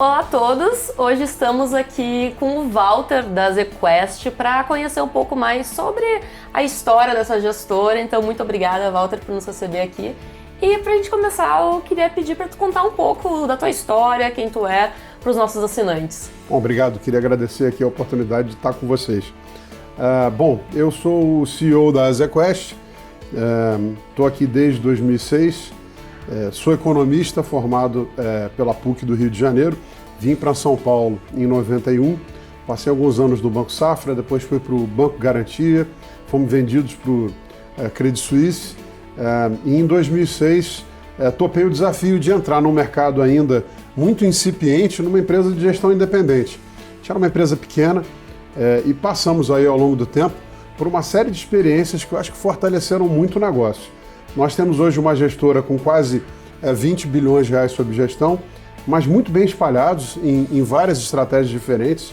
Olá a todos! Hoje estamos aqui com o Walter da ZQuest para conhecer um pouco mais sobre a história dessa gestora. Então, muito obrigada, Walter, por nos receber aqui. E para a gente começar, eu queria pedir para tu contar um pouco da tua história, quem tu é, para os nossos assinantes. Bom, obrigado. Queria agradecer aqui a oportunidade de estar com vocês. Bom, eu sou o CEO da ZQuest, estou aqui desde 2006. Sou economista formado pela PUC do Rio de Janeiro, vim para São Paulo em 91, passei alguns anos no Banco Safra, depois fui para o Banco Garantia, fomos vendidos para o Credit Suisse e em 2006 topei o desafio de entrar num mercado ainda muito incipiente numa empresa de gestão independente. Era uma empresa pequena e passamos aí ao longo do tempo por uma série de experiências que eu acho que fortaleceram muito o negócio. Nós temos hoje uma gestora com quase 20 bilhões de reais sob gestão, mas muito bem espalhados em várias estratégias diferentes.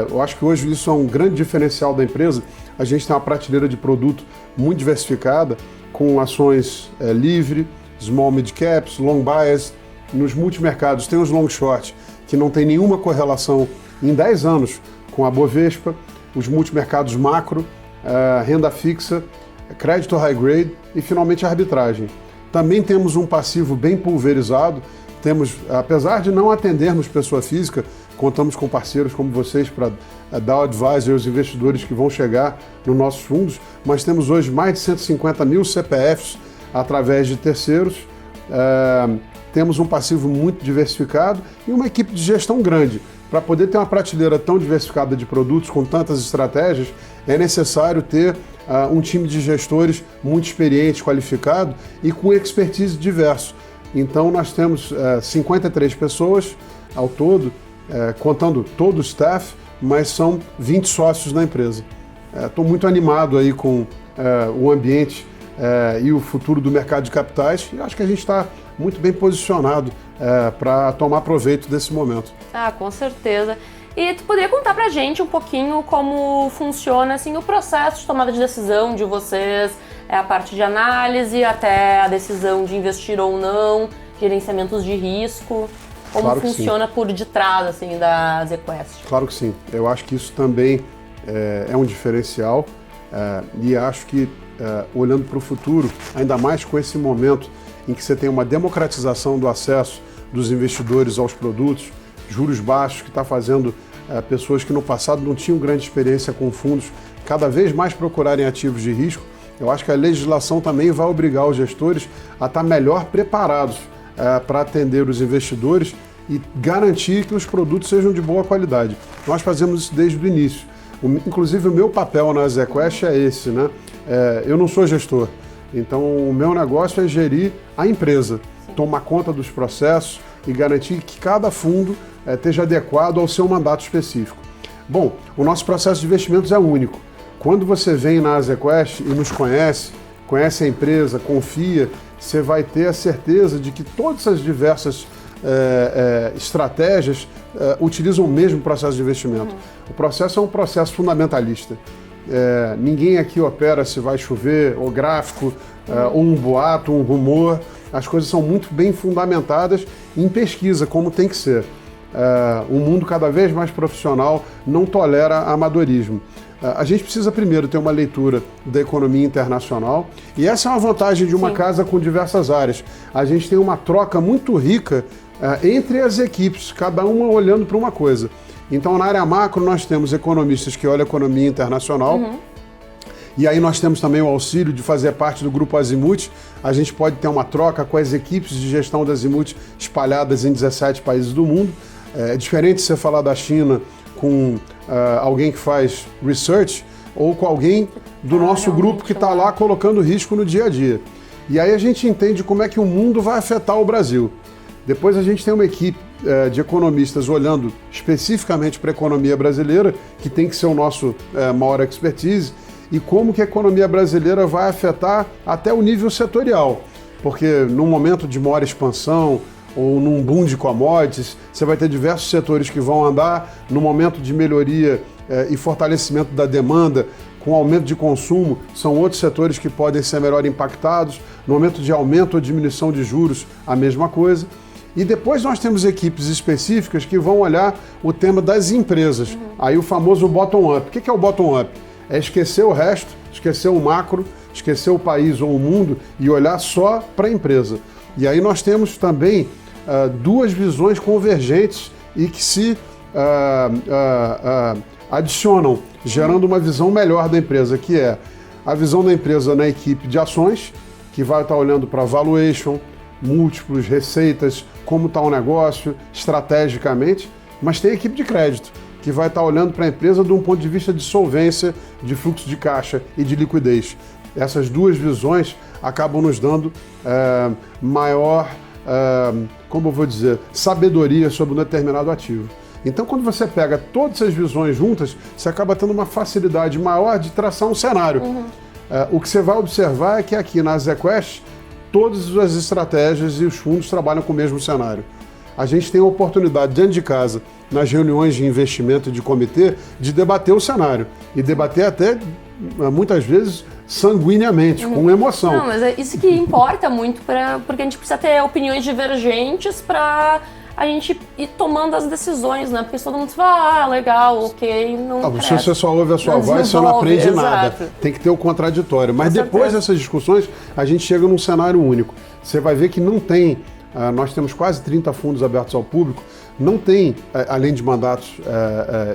Eu acho que hoje isso é um grande diferencial da empresa. A gente tem uma prateleira de produto muito diversificada, com ações livre, small mid caps, long bias. Nos multimercados tem os long short, que não tem nenhuma correlação em 10 anos com a Bovespa, os multimercados macro, renda fixa, crédito high grade e finalmente a arbitragem. Também temos um passivo bem pulverizado, apesar de não atendermos pessoa física, contamos com parceiros como vocês para dar o advisor aos investidores que vão chegar nos nossos fundos, mas temos hoje mais de 150 mil CPFs através de terceiros, temos um passivo muito diversificado e uma equipe de gestão grande. Para poder ter uma prateleira tão diversificada de produtos com tantas estratégias, é necessário ter um time de gestores muito experiente, qualificado e com expertise diverso. Então nós temos 53 pessoas ao todo, contando todo o staff, mas são 20 sócios na empresa. Estou muito animado aí com o ambiente e o futuro do mercado de capitais e acho que a gente está muito bem posicionado para tomar proveito desse momento. Com certeza. E tu poderia contar pra gente um pouquinho como funciona assim, o processo de tomada de decisão de vocês, a parte de análise até a decisão de investir ou não, gerenciamentos de risco, como claro funciona por detrás assim, da ZQuest? Claro que sim. Eu acho que isso também é um diferencial e acho que olhando para o futuro, ainda mais com esse momento em que você tem uma democratização do acesso dos investidores aos produtos, juros baixos, que está fazendo pessoas que no passado não tinham grande experiência com fundos cada vez mais procurarem ativos de risco. Eu acho que a legislação também vai obrigar os gestores a estar melhor preparados para atender os investidores e garantir que os produtos sejam de boa qualidade. Nós fazemos isso desde o início. Inclusive o meu papel na ZQuest é esse, né? Eu não sou gestor, então o meu negócio é gerir a empresa, tomar conta dos processos e garantir que cada fundo esteja adequado ao seu mandato específico. Bom, o nosso processo de investimentos é único. Quando você vem na ZQuest e nos conhece a empresa, confia, você vai ter a certeza de que todas as diversas estratégias utilizam o mesmo processo de investimento. O processo é um processo fundamentalista. Ninguém aqui opera se vai chover, ou gráfico, ou um boato, um rumor. As coisas são muito bem fundamentadas em pesquisa, como tem que ser. Um mundo cada vez mais profissional não tolera amadorismo. A gente precisa primeiro ter uma leitura da economia internacional e essa é uma vantagem de uma casa com diversas áreas. A gente tem uma troca muito rica entre as equipes, cada uma olhando para uma coisa. Então, na área macro, nós temos economistas que olham a economia internacional. E aí nós temos também o auxílio de fazer parte do Grupo Azimuth. A gente pode ter uma troca com as equipes de gestão da Azimuth espalhadas em 17 países do mundo. É diferente você falar da China com alguém que faz research ou com alguém do nosso grupo que está lá colocando risco no dia a dia. E aí a gente entende como é que o mundo vai afetar o Brasil. Depois a gente tem uma equipe de economistas olhando especificamente para a economia brasileira, que tem que ser o nosso maior expertise, e como que a economia brasileira vai afetar até o nível setorial. Porque num momento de maior expansão ou num boom de commodities, você vai ter diversos setores que vão andar, no momento de melhoria e fortalecimento da demanda, com aumento de consumo, são outros setores que podem ser melhor impactados, no momento de aumento ou diminuição de juros, a mesma coisa. E depois nós temos equipes específicas que vão olhar o tema das empresas. Aí o famoso bottom-up. O que é o bottom-up? É esquecer o resto, esquecer o macro, esquecer o país ou o mundo e olhar só para a empresa. E aí nós temos também duas visões convergentes e que se adicionam, gerando uma visão melhor da empresa, que é a visão da empresa na equipe de ações, que vai estar olhando para valuation, múltiplos, receitas, como está o negócio, estrategicamente, mas tem a equipe de crédito, que vai estar olhando para a empresa de um ponto de vista de solvência, de fluxo de caixa e de liquidez. Essas duas visões acabam nos dando maior, como eu vou dizer, sabedoria sobre um determinado ativo. Então, quando você pega todas essas visões juntas, você acaba tendo uma facilidade maior de traçar um cenário. O que você vai observar é que aqui na ZQuest, todas as estratégias e os fundos trabalham com o mesmo cenário. A gente tem a oportunidade, dentro de casa, nas reuniões de investimento e de comitê, de debater o cenário. E debater até, muitas vezes, sanguineamente, com emoção. Não, mas é isso que importa muito, porque a gente precisa ter opiniões divergentes para a gente ir tomando as decisões, né? Porque se todo mundo fala, legal, ok, não se você só ouve a sua voz, você não aprende nada. Tem que ter o contraditório. Mas depois dessas discussões, a gente chega num cenário único. Você vai ver que não tem, nós temos quase 30 fundos abertos ao público, não tem, além de mandatos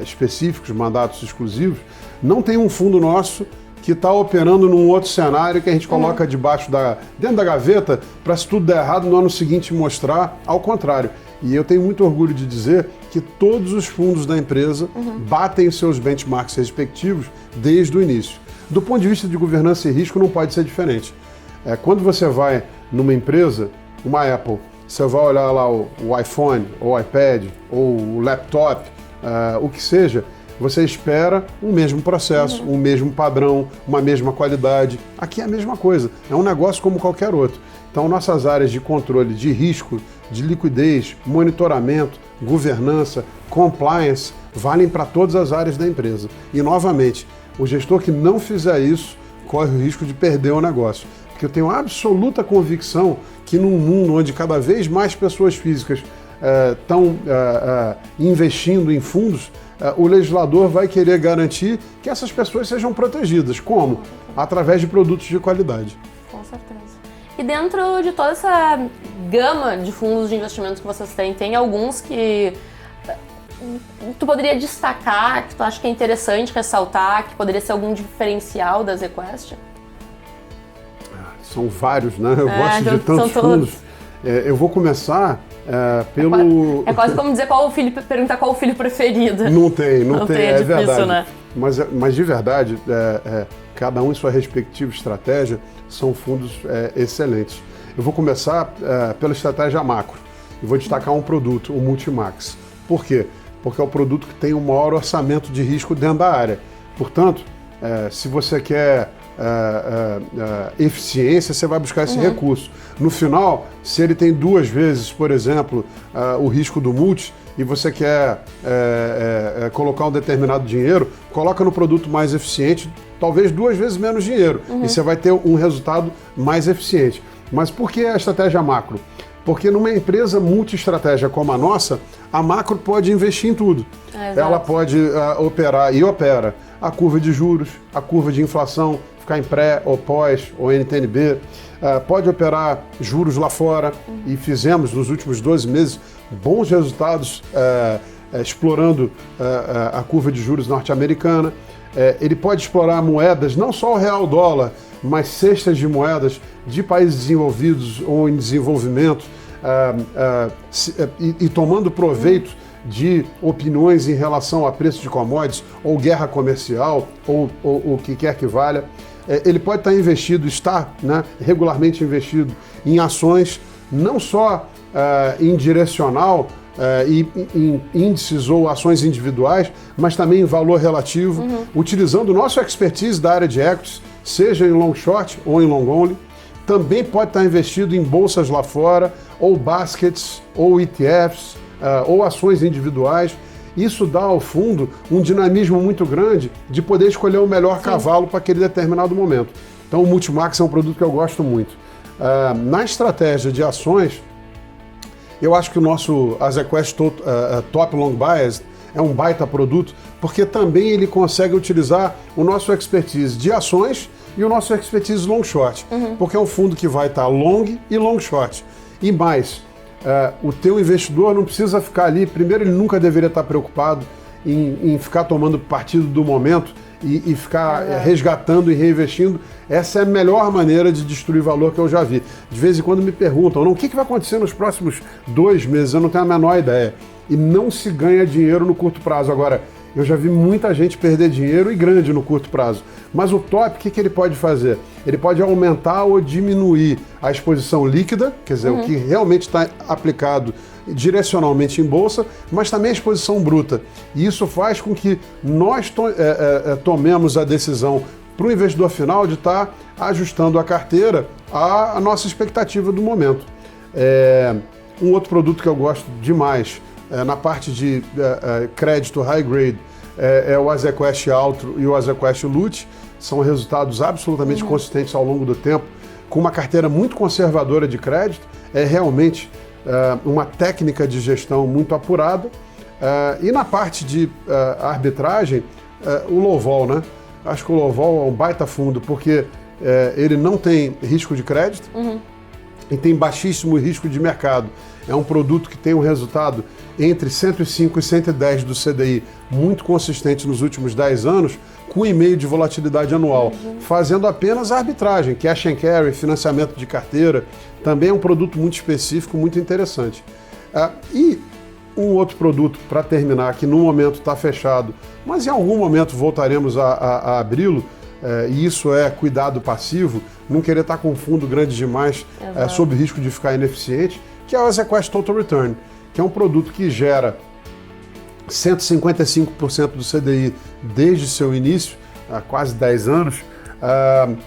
específicos, mandatos exclusivos, não tem um fundo nosso que está operando num outro cenário que a gente coloca dentro da gaveta para, se tudo der errado, no ano seguinte mostrar ao contrário. E eu tenho muito orgulho de dizer que todos os fundos da empresa batem seus benchmarks respectivos desde o início. Do ponto de vista de governança e risco, não pode ser diferente. Quando você vai numa empresa, uma Apple, você vai olhar lá o iPhone, ou o iPad, ou o laptop, o que seja, você espera o mesmo processo, o mesmo padrão, uma mesma qualidade. Aqui é a mesma coisa, é um negócio como qualquer outro. Então, nossas áreas de controle de risco, de liquidez, monitoramento, governança, compliance, valem para todas as áreas da empresa. E, novamente, o gestor que não fizer isso corre o risco de perder o negócio. Porque eu tenho absoluta convicção que num mundo onde cada vez mais pessoas físicas estão investindo em fundos, o legislador vai querer garantir que essas pessoas sejam protegidas. Como? Através de produtos de qualidade. Com certeza. E dentro de toda essa gama de fundos de investimentos que vocês têm, tem alguns que tu poderia destacar, que tu acha que é interessante ressaltar, que poderia ser algum diferencial da ZQuest? São vários, né? Eu gosto de tantos fundos. Eu vou começar pelo... É quase como dizer perguntar qual o filho preferido. Não tem, é difícil, verdade. Né? Mas de verdade, cada um em sua respectiva estratégia, são fundos excelentes. Eu vou começar pela estratégia macro. E vou destacar um produto, o Multimax. Por quê? Porque é o produto que tem o maior orçamento de risco dentro da área. Portanto, se você quer eficiência, você vai buscar esse recurso. No final, se ele tem 2 vezes, por exemplo, o risco do multi, e você quer colocar um determinado dinheiro, coloca no produto mais eficiente, talvez 2 vezes menos dinheiro, e você vai ter um resultado mais eficiente. Mas por que a estratégia macro? Porque numa empresa multi-estratégia como a nossa, a macro pode investir em tudo. Ela pode operar e opera a curva de juros, a curva de inflação, ficar em pré ou pós ou NTNB, pode operar juros lá fora, e fizemos nos últimos 12 meses bons resultados explorando a curva de juros norte-americana. Ele pode explorar moedas, não só o real dólar, mas cestas de moedas de países desenvolvidos ou em desenvolvimento, e tomando proveito de opiniões em relação a preço de commodities, ou guerra comercial, ou o que quer que valha. Ele pode estar investido, regularmente investido em ações, não só em direcional, em índices ou ações individuais, mas também em valor relativo, utilizando o nosso expertise da área de equities, seja em long short ou em long only. Também pode estar investido em bolsas lá fora, ou baskets, ou ETFs, ou ações individuais. Isso dá ao fundo um dinamismo muito grande de poder escolher o melhor cavalo para aquele determinado momento. Então o Multimax é um produto que eu gosto muito. Na estratégia de ações, Eu acho que o nosso AZQuest Top Long Biased é um baita produto, porque também ele consegue utilizar o nosso expertise de ações e o nosso expertise long short, porque é um fundo que vai estar long e long short. E mais, o teu investidor não precisa ficar ali, primeiro ele nunca deveria estar preocupado em ficar tomando partido do momento e ficar resgatando e reinvestindo. Essa é a melhor maneira de destruir valor que eu já vi. De vez em quando me perguntam, o que vai acontecer nos próximos 2 meses? Eu não tenho a menor ideia. E não se ganha dinheiro no curto prazo. Agora, eu já vi muita gente perder dinheiro e grande no curto prazo. Mas o top, o que ele pode fazer? Ele pode aumentar ou diminuir a exposição líquida, quer dizer, o que realmente está aplicado direcionalmente em bolsa, mas também a exposição bruta. E isso faz com que nós tomemos a decisão para o investidor final de estar ajustando a carteira à nossa expectativa do momento. Um outro produto que eu gosto demais na parte de crédito high grade é o AZQuest Altro e o AZQuest Lute. São resultados absolutamente consistentes ao longo do tempo, com uma carteira muito conservadora de crédito. É realmente uma técnica de gestão muito apurada. E na parte de arbitragem, o Low-Vol, né? Acho que o Low-Vol é um baita fundo, porque ele não tem risco de crédito e tem baixíssimo risco de mercado. É um produto que tem um resultado entre 105 e 110 do CDI, muito consistente nos últimos 10 anos, com 1,5 de volatilidade anual, fazendo apenas a arbitragem, cash and carry, financiamento de carteira. Também é um produto muito específico, muito interessante. E um outro produto, para terminar, que no momento está fechado, mas em algum momento voltaremos a abri-lo, e isso é cuidado passivo, não querer estar com um fundo grande demais sob risco de ficar ineficiente, que é o AZQuest Total Return, que é um produto que gera 155% do CDI desde seu início, há quase 10 anos,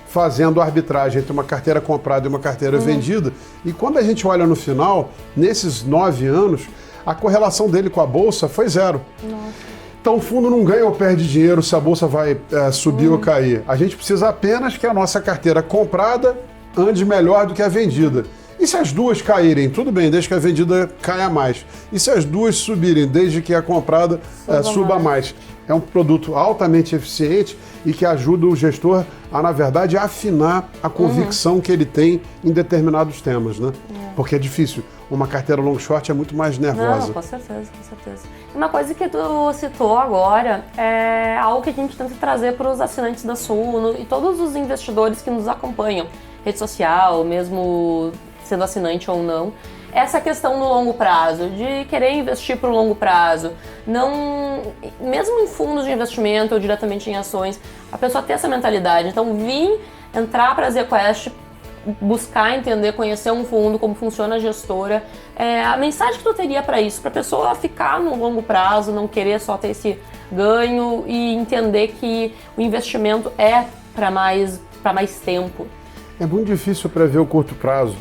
fazendo arbitragem entre uma carteira comprada e uma carteira vendida. E quando a gente olha no final, nesses 9 anos, a correlação dele com a Bolsa foi 0. Nossa. Então o fundo não ganha ou perde dinheiro se a Bolsa vai subir ou cair. A gente precisa apenas que a nossa carteira comprada ande melhor do que a vendida. E se as duas caírem, tudo bem, desde que a vendida caia mais. E se as duas subirem, desde que a comprada suba mais. É um produto altamente eficiente e que ajuda o gestor a, na verdade, afinar a convicção que ele tem em determinados temas, né? Porque é difícil. Uma carteira long short é muito mais nervosa. Não, com certeza, com certeza. Uma coisa que tu citou agora é algo que a gente tenta trazer para os assinantes da Suno e todos os investidores que nos acompanham, rede social, mesmo sendo assinante ou não, essa questão no longo prazo, de querer investir para o longo prazo, não, mesmo em fundos de investimento ou diretamente em ações, a pessoa ter essa mentalidade. Então, entrar para a ZQuest, buscar entender, conhecer um fundo, como funciona a gestora, a mensagem que tu teria para isso, para a pessoa ficar no longo prazo, não querer só ter esse ganho e entender que o investimento é para mais tempo. É muito difícil prever o curto prazo.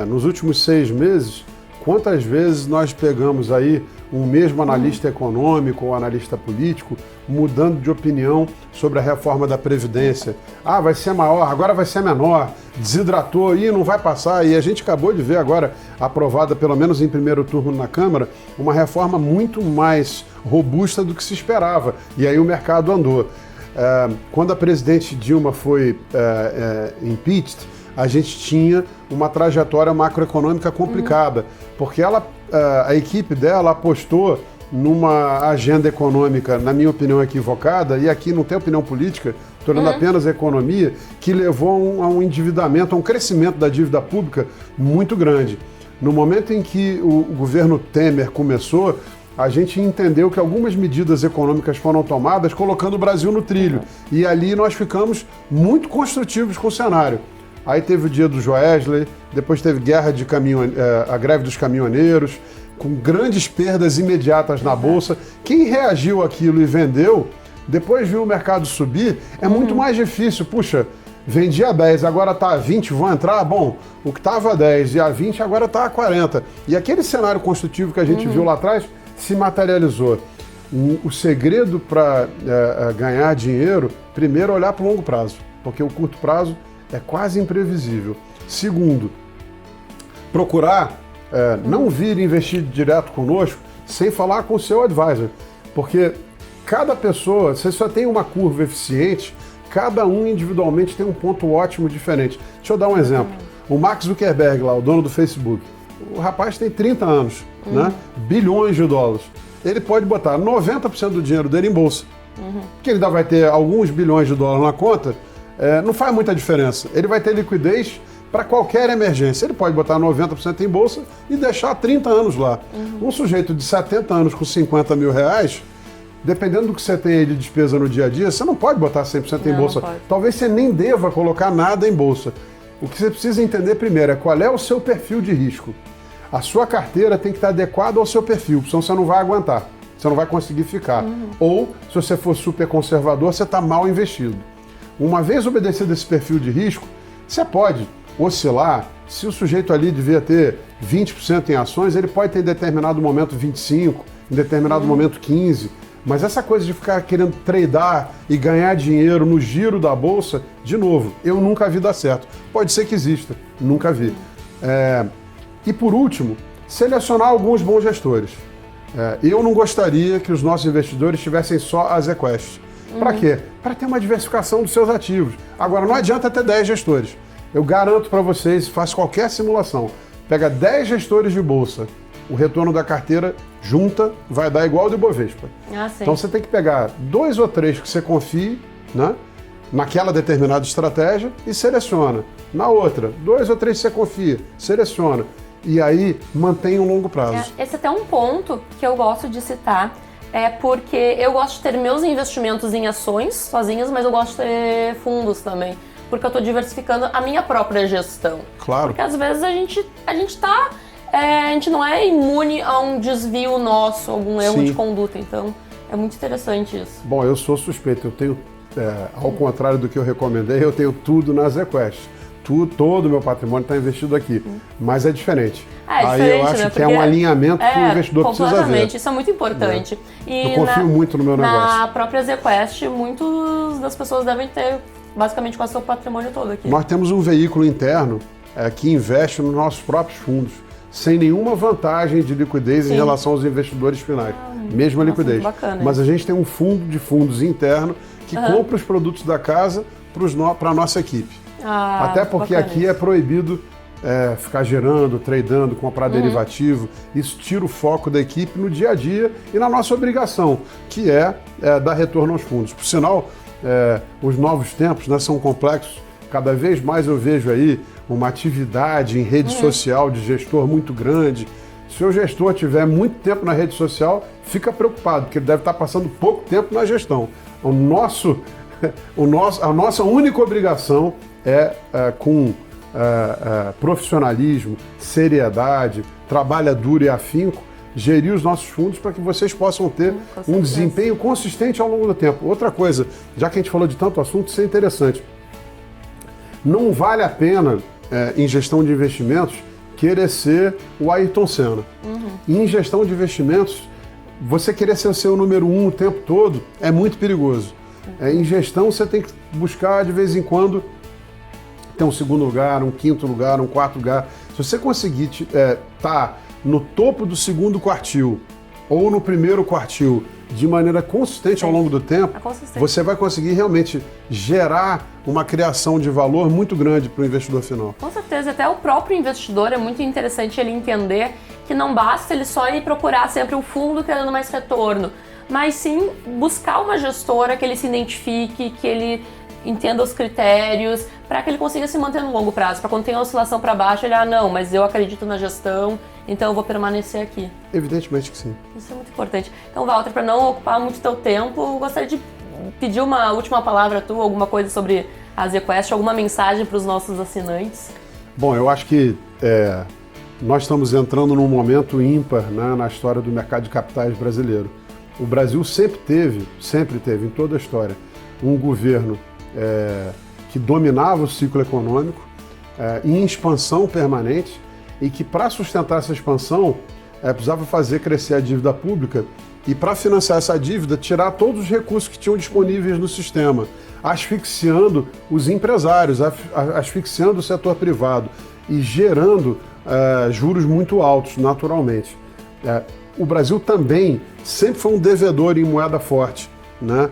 Nos últimos 6 meses, quantas vezes nós pegamos aí um mesmo analista econômico ou analista político mudando de opinião sobre a reforma da Previdência? Vai ser maior, agora vai ser menor, desidratou e não vai passar. E a gente acabou de ver agora, aprovada pelo menos em primeiro turno na Câmara, uma reforma muito mais robusta do que se esperava. E aí o mercado andou. Quando a presidente Dilma foi impeached, a gente tinha uma trajetória macroeconômica complicada, porque a equipe dela apostou numa agenda econômica, na minha opinião, equivocada, e aqui não tem opinião política, estou olhando apenas a economia, que levou a um endividamento, a um crescimento da dívida pública muito grande. No momento em que o governo Temer começou, a gente entendeu que algumas medidas econômicas foram tomadas colocando o Brasil no trilho. E ali nós ficamos muito construtivos com o cenário. Aí teve o dia do Joesley, depois teve a greve dos caminhoneiros, com grandes perdas imediatas na Bolsa. Quem reagiu àquilo e vendeu, depois viu o mercado subir, é muito mais difícil. Puxa, vendi a 10, agora está a 20, vão entrar? Bom, o que estava a 10 e a 20 agora está a 40. E aquele cenário construtivo que a gente viu lá atrás se materializou. O segredo para ganhar dinheiro, primeiro, olhar para o longo prazo, porque o curto prazo é quase imprevisível. Segundo, procurar não vir investir direto conosco sem falar com o seu advisor. Porque cada pessoa, você só tem uma curva eficiente, cada um individualmente tem um ponto ótimo diferente. Deixa eu dar um exemplo. O Mark Zuckerberg, lá, o dono do Facebook, o rapaz tem 30 anos, né? Bilhões de dólares. Ele pode botar 90% do dinheiro dele em bolsa. Que ele ainda vai ter alguns bilhões de dólares na conta, não faz muita diferença. Ele vai ter liquidez para qualquer emergência. Ele pode botar 90% em bolsa e deixar 30 anos lá. Um sujeito de 70 anos com 50 mil reais, dependendo do que você tem aí de despesa no dia a dia, você não pode botar 100% em bolsa. Talvez você nem deva colocar nada em bolsa. O que você precisa entender primeiro é qual é o seu perfil de risco. A sua carteira tem que estar adequada ao seu perfil, senão você não vai aguentar, você não vai conseguir ficar. Ou, se você for super conservador, você está mal investido. Uma vez obedecido esse perfil de risco, você pode oscilar. Se o sujeito ali devia ter 20% em ações, ele pode ter em determinado momento 25%, em determinado momento 15%. Mas essa coisa de ficar querendo tradar e ganhar dinheiro no giro da bolsa, de novo, eu nunca vi dar certo. Pode ser que exista, nunca vi. E por último, selecionar alguns bons gestores. Eu não gostaria que os nossos investidores tivessem só a ZQuest. Para quê? Para ter uma diversificação dos seus ativos. Agora, não adianta ter 10 gestores. Eu garanto para vocês, faz qualquer simulação, pega 10 gestores de bolsa, o retorno da carteira junta vai dar igual ao do Ibovespa. Então você tem que pegar 2 ou 3 que você confie, né, naquela determinada estratégia e seleciona. Na outra, 2 ou 3 que você confia, seleciona. E aí mantém um longo prazo. Esse é até um ponto que eu gosto de citar, porque eu gosto de ter meus investimentos em ações sozinhas, mas eu gosto de ter fundos também, porque eu estou diversificando a minha própria gestão. Claro. Porque às vezes a gente não é imune a um desvio nosso, algum erro de conduta, então é muito interessante isso. Bom, eu sou suspeito, eu tenho, ao contrário do que eu recomendei, eu tenho tudo na ZQuest. Todo o meu patrimônio está investido aqui, mas é diferente. Aí eu acho, né, que é um alinhamento que o investidor precisa ver. Completamente, isso é muito importante. E eu confio muito no meu negócio. Na própria ZQuest, muitas das pessoas devem ter basicamente quase o seu patrimônio todo aqui. Nós temos um veículo interno que investe nos nossos próprios fundos, sem nenhuma vantagem de liquidez em relação aos investidores finais. Mesma liquidez. Mas a gente tem um fundo de fundos interno que compra os produtos da casa para a nossa equipe. Até porque aqui é proibido ficar gerando, tradando, comprar derivativo. Isso tira o foco da equipe no dia a dia e na nossa obrigação, que é dar retorno aos fundos. Por sinal, os novos tempos, né, são complexos. Cada vez mais eu vejo aí uma atividade em rede social de gestor muito grande. Se o gestor tiver muito tempo na rede social, fica preocupado, porque ele deve estar passando pouco tempo na gestão. A nossa única obrigação com profissionalismo, seriedade, trabalho duro e afinco, gerir os nossos fundos para que vocês possam ter um desempenho consistente ao longo do tempo. Outra coisa, já que a gente falou de tanto assunto, isso é interessante. Não vale a pena, em gestão de investimentos, querer ser o Ayrton Senna. Em gestão de investimentos, você querer ser o seu número 1 o tempo todo é muito perigoso. Em gestão, você tem que buscar, de vez em quando, ter um segundo lugar, um quinto lugar, um quarto lugar. Se você conseguir estar no topo do segundo quartil ou no primeiro quartil de maneira consistente ao longo do tempo, você vai conseguir realmente gerar uma criação de valor muito grande para o investidor final. Com certeza, até o próprio investidor é muito interessante ele entender que não basta ele só ir procurar sempre o fundo querendo mais retorno, mas sim buscar uma gestora que ele se identifique, que ele entenda os critérios, para que ele consiga se manter no longo prazo, para quando tem a oscilação para baixo, ele, não, mas eu acredito na gestão, então eu vou permanecer aqui. Evidentemente que sim. Isso é muito importante. Então, Walter, para não ocupar muito teu tempo, eu gostaria de pedir uma última palavra tua, alguma coisa sobre a ZQuest, alguma mensagem para os nossos assinantes. Bom, eu acho que nós estamos entrando num momento ímpar, né, na história do mercado de capitais brasileiro. O Brasil sempre teve, em toda a história, um governo que dominava o ciclo econômico, em expansão permanente, e que para sustentar essa expansão precisava fazer crescer a dívida pública e para financiar essa dívida tirar todos os recursos que tinham disponíveis no sistema, asfixiando os empresários, asfixiando o setor privado e gerando juros muito altos, naturalmente. O Brasil também sempre foi um devedor em moeda forte, né?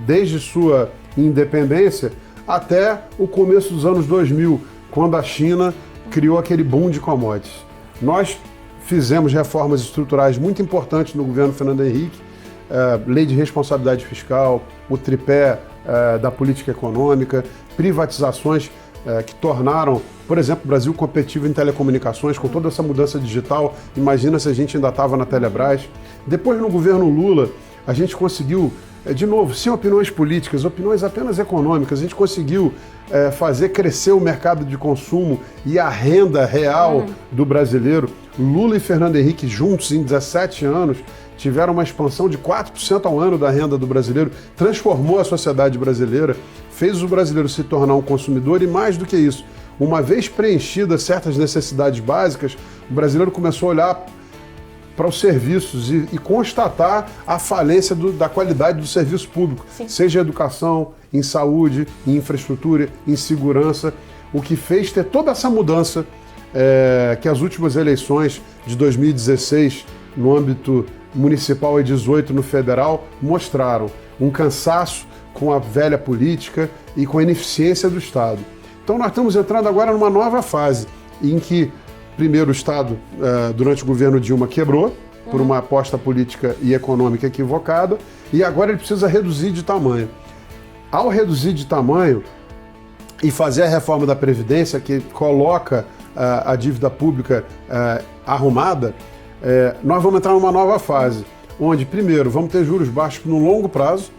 Desde sua independência até o começo dos anos 2000, quando a China criou aquele boom de commodities. Nós fizemos reformas estruturais muito importantes no governo Fernando Henrique, lei de responsabilidade fiscal, o tripé da política econômica, privatizações que tornaram, por exemplo, o Brasil competitivo em telecomunicações, com toda essa mudança digital. Imagina se a gente ainda estava na Telebrás. Depois, no governo Lula, a gente conseguiu, de novo, sem opiniões políticas, opiniões apenas econômicas, a gente conseguiu fazer crescer o mercado de consumo e a renda real do brasileiro. Lula e Fernando Henrique juntos, em 17 anos, tiveram uma expansão de 4% ao ano da renda do brasileiro, transformou a sociedade brasileira, fez o brasileiro se tornar um consumidor e, mais do que isso, uma vez preenchidas certas necessidades básicas, o brasileiro começou a olhar para os serviços e constatar a falência da qualidade do serviço público, seja em educação, em saúde, em infraestrutura, em segurança, o que fez ter toda essa mudança que as últimas eleições de 2016, no âmbito municipal e 18 no federal, mostraram um cansaço com a velha política e com a ineficiência do Estado. Então nós estamos entrando agora numa nova fase em que, primeiro, o Estado, durante o governo Dilma, quebrou por uma aposta política e econômica equivocada, e agora ele precisa reduzir de tamanho. Ao reduzir de tamanho e fazer a reforma da Previdência, que coloca a dívida pública arrumada, nós vamos entrar numa nova fase, onde, primeiro, vamos ter juros baixos no longo prazo.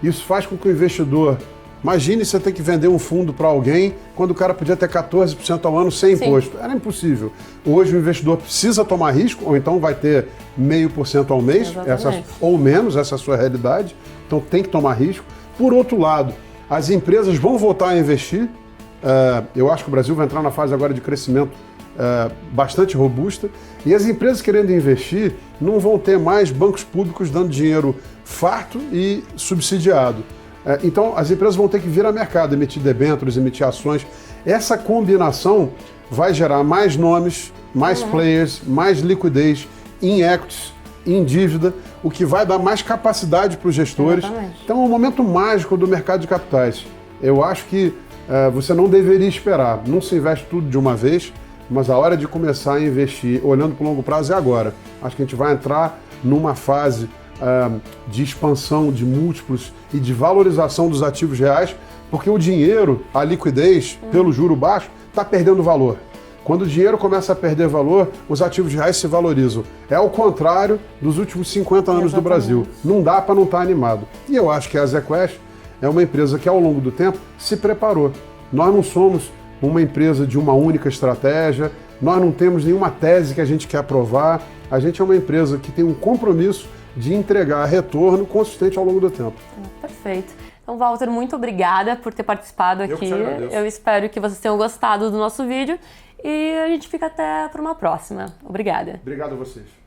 Isso faz com que o investidor... Imagine você ter que vender um fundo para alguém quando o cara podia ter 14% ao ano sem imposto. Era impossível. Hoje o investidor precisa tomar risco, ou então vai ter 0,5% ao mês, ou menos, essa é a sua realidade. Então tem que tomar risco. Por outro lado, as empresas vão voltar a investir. Eu acho que o Brasil vai entrar na fase agora de crescimento bastante robusta. E as empresas querendo investir não vão ter mais bancos públicos dando dinheiro farto e subsidiado. Então, as empresas vão ter que vir a mercado, emitir debêntures, emitir ações. Essa combinação vai gerar mais nomes, mais players, mais liquidez em equities, em dívida, o que vai dar mais capacidade para os gestores. Então, é um momento mágico do mercado de capitais. Eu acho que você não deveria esperar. Não se investe tudo de uma vez, mas a hora de começar a investir, olhando para o longo prazo, é agora. Acho que a gente vai entrar numa fase de expansão de múltiplos e de valorização dos ativos reais, porque o dinheiro, a liquidez, pelo juro baixo, está perdendo valor. Quando o dinheiro começa a perder valor, os ativos reais se valorizam. É o contrário dos últimos 50 anos do Brasil. Não dá para não estar animado. E eu acho que a ZQuest é uma empresa que, ao longo do tempo, se preparou. Nós não somos uma empresa de uma única estratégia, nós não temos nenhuma tese que a gente quer aprovar. A gente é uma empresa que tem um compromisso de entregar retorno consistente ao longo do tempo. Perfeito. Então, Walter, muito obrigada por ter participado aqui. Eu espero que vocês tenham gostado do nosso vídeo e a gente fica até para uma próxima. Obrigada. Obrigado a vocês.